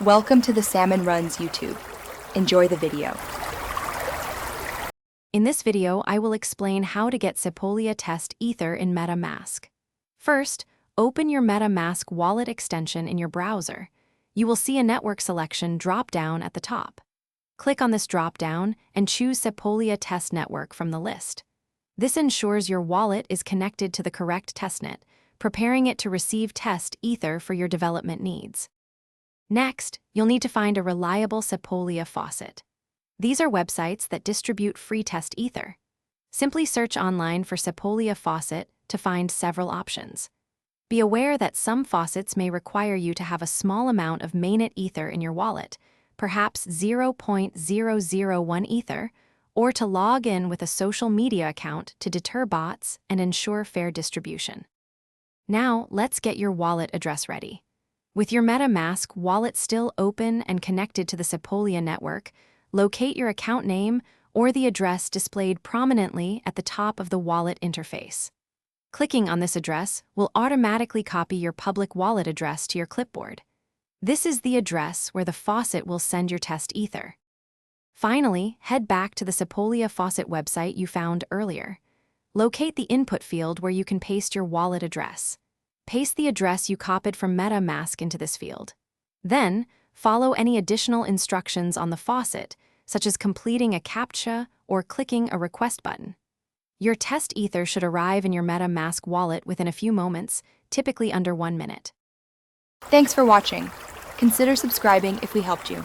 Welcome to the Salmon Runs YouTube. Enjoy the video. In this video, I will explain how to get Sepolia Test Ether in MetaMask. First, open your MetaMask wallet extension in your browser. You will see a network selection drop down at the top. Click on this drop down and choose Sepolia Test Network from the list. This ensures your wallet is connected to the correct testnet, preparing it to receive test Ether for your development needs. Next, you'll need to find a reliable Sepolia faucet. These are websites that distribute free test Ether. Simply search online for Sepolia faucet to find several options. Be aware that some faucets may require you to have a small amount of mainnet Ether in your wallet, perhaps 0.001 Ether, or to log in with a social media account to deter bots and ensure fair distribution. Now, let's get your wallet address ready. With your MetaMask wallet still open and connected to the Sepolia network, locate your account name or the address displayed prominently at the top of the wallet interface. Clicking on this address will automatically copy your public wallet address to your clipboard. This is the address where the faucet will send your test Ether. Finally, head back to the Sepolia faucet website you found earlier. Locate the input field where you can paste your wallet address. Paste the address you copied from MetaMask into this field. Then, follow any additional instructions on the faucet, such as completing a CAPTCHA or clicking a request button. Your test Ether should arrive in your MetaMask wallet within a few moments, typically under 1 minute. Thanks for watching. Consider subscribing if we helped you.